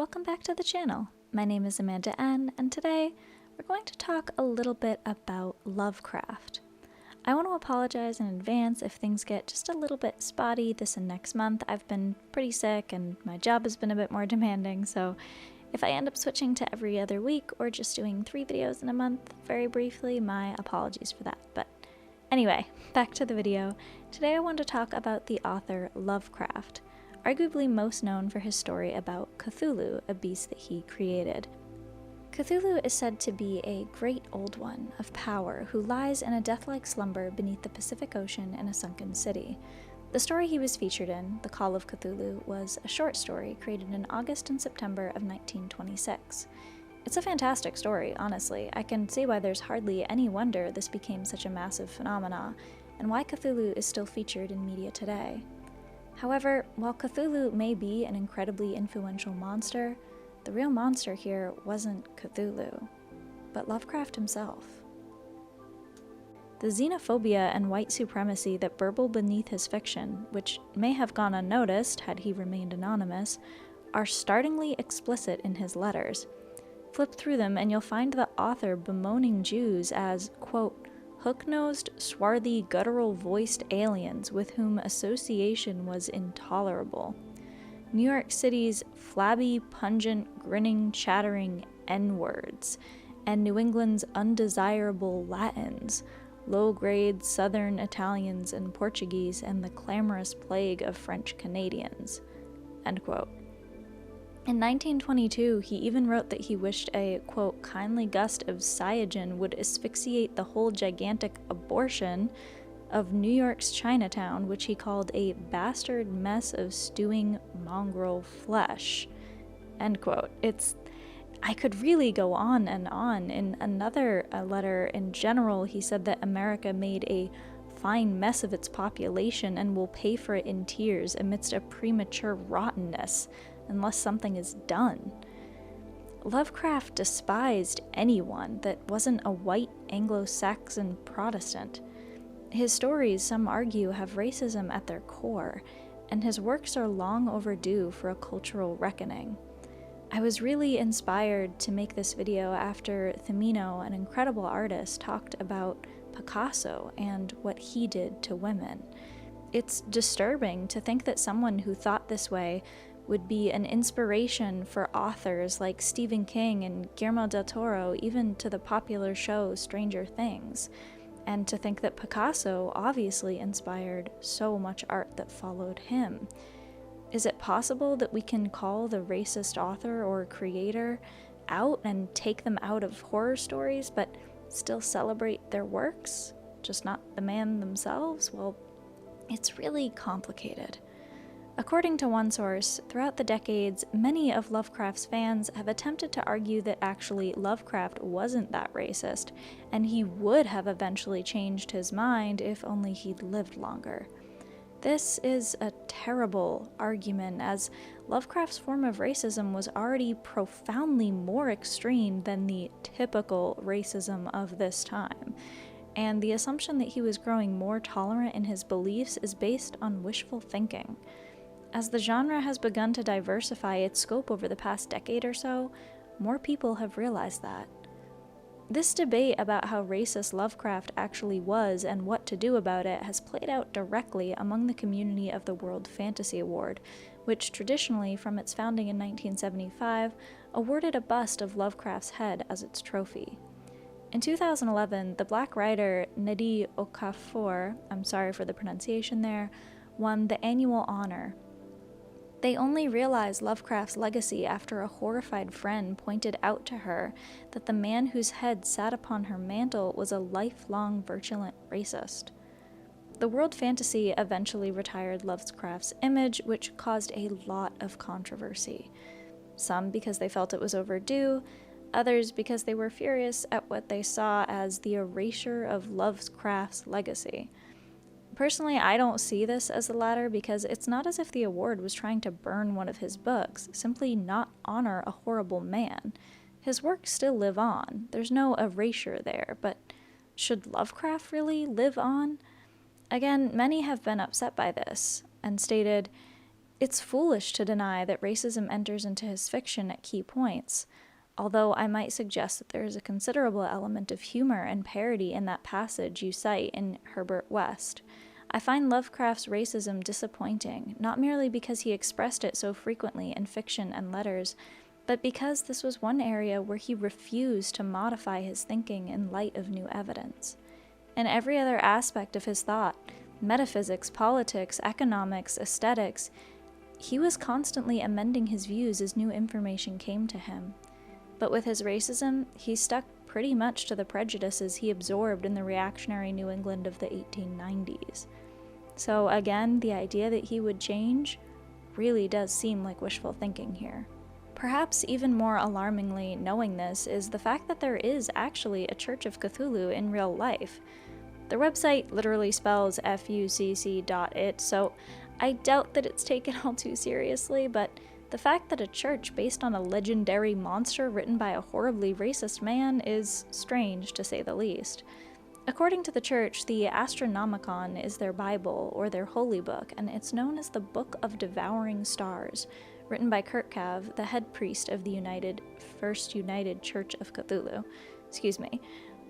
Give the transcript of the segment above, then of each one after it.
welcome back to the channel. My name is Amanda N, and today we're going to talk a little bit about Lovecraft. I want to apologize in advance if things get just a little bit spotty this and next month. I've been pretty sick and my job has been a bit more demanding, so if I end up switching to every other week or just doing 3 videos in a month, very briefly, my apologies for that. But anyway, back to the video. Today I want to talk about the author Lovecraft, arguably most known for his story about Cthulhu, a beast that he created. Cthulhu is said to be a great old one of power who lies in a death-like slumber beneath the Pacific Ocean in a sunken city. The story he was featured in, The Call of Cthulhu, was a short story created in August and September of 1926. It's a fantastic story, honestly. I can see why there's hardly any wonder this became such a massive phenomenon, and why Cthulhu is still featured in media today. However, while Cthulhu may be an incredibly influential monster, the real monster here wasn't Cthulhu, but Lovecraft himself. The xenophobia and white supremacy that burble beneath his fiction, which may have gone unnoticed had he remained anonymous, are startlingly explicit in his letters. Flip through them and you'll find the author bemoaning Jews as, quote, hook-nosed, swarthy, guttural-voiced aliens with whom association was intolerable. New York City's flabby, pungent, grinning, chattering N-words, and New England's undesirable Latins, low-grade Southern Italians and Portuguese, and the clamorous plague of French Canadians. End quote. In 1922, he even wrote that he wished a, quote, kindly gust of cyanogen would asphyxiate the whole gigantic abortion of New York's Chinatown, which he called a bastard mess of stewing mongrel flesh. End quote. I could really go on and on. In another letter, in general, he said that America made a fine mess of its population and will pay for it in tears amidst a premature rottenness, unless something is done. Lovecraft despised anyone that wasn't a white Anglo-Saxon Protestant. His stories, some argue, have racism at their core, and his works are long overdue for a cultural reckoning. I was really inspired to make this video after Themino, an incredible artist, talked about Picasso and what he did to women. It's disturbing to think that someone who thought this way would be an inspiration for authors like Stephen King and Guillermo del Toro, even to the popular show Stranger Things, and to think that Picasso obviously inspired so much art that followed him. Is it possible that we can call the racist author or creator out and take them out of horror stories, but still celebrate their works, just not the man themselves? Well, it's really complicated. According to one source, throughout the decades, many of Lovecraft's fans have attempted to argue that actually Lovecraft wasn't that racist, and he would have eventually changed his mind if only he'd lived longer. This is a terrible argument, as Lovecraft's form of racism was already profoundly more extreme than the typical racism of this time, and the assumption that he was growing more tolerant in his beliefs is based on wishful thinking. As the genre has begun to diversify its scope over the past decade or so, more people have realized that. This debate about how racist Lovecraft actually was and what to do about it has played out directly among the community of the World Fantasy Award, which traditionally, from its founding in 1975, awarded a bust of Lovecraft's head as its trophy. In 2011, the black writer Nnedi Okorafor, I'm sorry for the pronunciation there, won the annual honor. They only realized Lovecraft's legacy after a horrified friend pointed out to her that the man whose head sat upon her mantle was a lifelong virulent racist. The World Fantasy eventually retired Lovecraft's image, which caused a lot of controversy. Some because they felt it was overdue, others because they were furious at what they saw as the erasure of Lovecraft's legacy. Personally, I don't see this as the latter because it's not as if the award was trying to burn one of his books, simply not honor a horrible man. His works still live on. There's no erasure there, but should Lovecraft really live on? Again, many have been upset by this and stated, It's foolish to deny that racism enters into his fiction at key points, although I might suggest that there is a considerable element of humor and parody in that passage you cite in Herbert West. I find Lovecraft's racism disappointing, not merely because he expressed it so frequently in fiction and letters, but because this was one area where he refused to modify his thinking in light of new evidence. In every other aspect of his thought, metaphysics, politics, economics, aesthetics, he was constantly amending his views as new information came to him. But with his racism, he stuck pretty much to the prejudices he absorbed in the reactionary New England of the 1890s. So again, the idea that he would change really does seem like wishful thinking here. Perhaps even more alarmingly, knowing this, is the fact that there is actually a Church of Cthulhu in real life. Their website literally spells fucc.it, so I doubt that it's taken all too seriously, but the fact that a church based on a legendary monster written by a horribly racist man is strange, to say the least. According to the church, the Astronomicon is their Bible, or their holy book, and it's known as the Book of Devouring Stars, written by Kirkcav, the head priest of the First United Church of Cthulhu.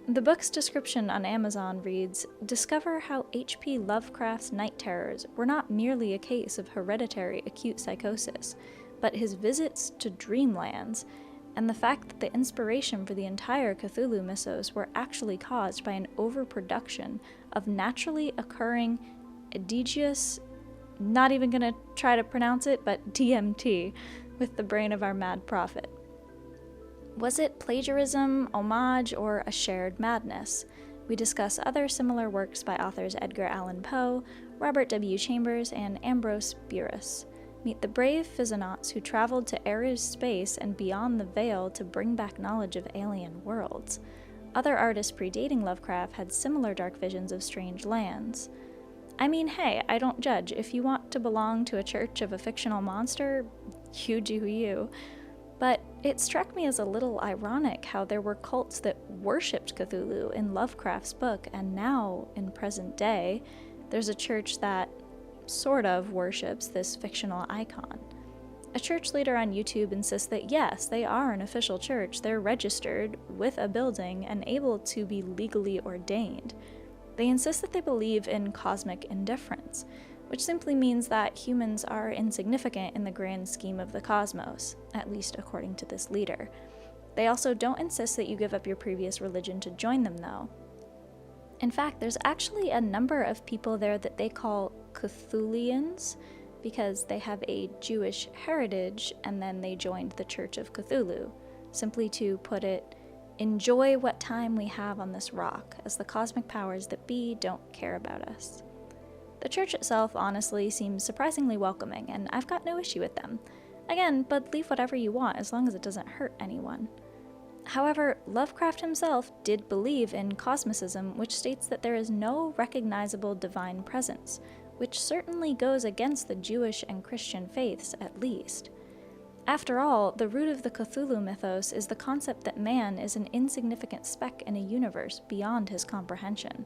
The book's description on Amazon reads, "Discover how H.P. Lovecraft's night terrors were not merely a case of hereditary acute psychosis, but his visits to dreamlands, and the fact that the inspiration for the entire Cthulhu mythos were actually caused by an overproduction of naturally occurring indigenous," not even gonna try to pronounce it, but DMT, with the brain of our mad prophet. Was it plagiarism, homage, or a shared madness? We discuss other similar works by authors Edgar Allan Poe, Robert W. Chambers, and Ambrose Bierce. Meet the brave Physonauts who traveled to Ares space and beyond the veil to bring back knowledge of alien worlds. Other artists predating Lovecraft had similar dark visions of strange lands. I mean, hey, I don't judge. If you want to belong to a church of a fictional monster, you do you. But it struck me as a little ironic how there were cults that worshipped Cthulhu in Lovecraft's book, and now, in present day, there's a church that sort of worships this fictional icon. A church leader on YouTube insists that yes, they are an official church, they're registered with a building and able to be legally ordained. They insist that they believe in cosmic indifference, which simply means that humans are insignificant in the grand scheme of the cosmos, at least according to this leader. They also don't insist that you give up your previous religion to join them, though. In fact, there's actually a number of people there that they call Cthulians because they have a Jewish heritage and then they joined the Church of Cthulhu. Simply to put it, enjoy what time we have on this rock, as the cosmic powers that be don't care about us. The church itself honestly seems surprisingly welcoming, and I've got no issue with them. Again, believe whatever you want as long as it doesn't hurt anyone. However, Lovecraft himself did believe in cosmicism, which states that there is no recognizable divine presence, which certainly goes against the Jewish and Christian faiths at least. After all, the root of the Cthulhu mythos is the concept that man is an insignificant speck in a universe beyond his comprehension.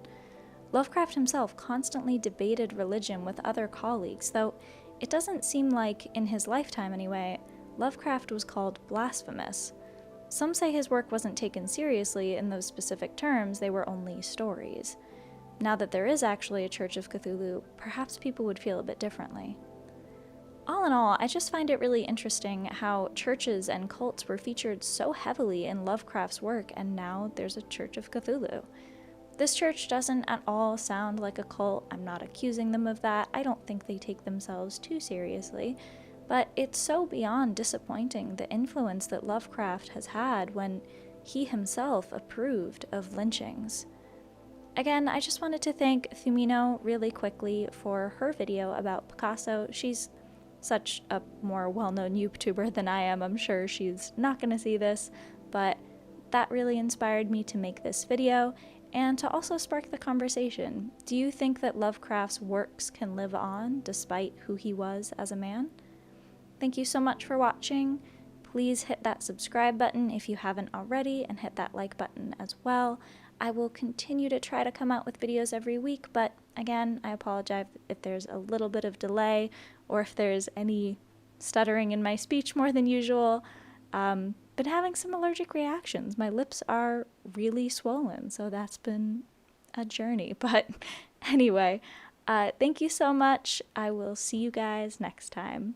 Lovecraft himself constantly debated religion with other colleagues, though it doesn't seem like, in his lifetime anyway, Lovecraft was called blasphemous. Some say his work wasn't taken seriously in those specific terms, they were only stories. Now that there is actually a Church of Cthulhu, perhaps people would feel a bit differently. All in all, I just find it really interesting how churches and cults were featured so heavily in Lovecraft's work, and now there's a Church of Cthulhu. This church doesn't at all sound like a cult. I'm not accusing them of that. I don't think they take themselves too seriously. But it's so beyond disappointing the influence that Lovecraft has had when he himself approved of lynchings. Again, I just wanted to thank Thumino really quickly for her video about Picasso. She's such a more well-known YouTuber than I am. I'm sure she's not going to see this, but that really inspired me to make this video and to also spark the conversation. Do you think that Lovecraft's works can live on despite who he was as a man? Thank you so much for watching. Please hit that subscribe button if you haven't already, and hit that like button as well. I will continue to try to come out with videos every week, but again, I apologize if there's a little bit of delay or if there's any stuttering in my speech more than usual. Been having some allergic reactions. My lips are really swollen, so that's been a journey. But anyway, thank you so much. I will see you guys next time.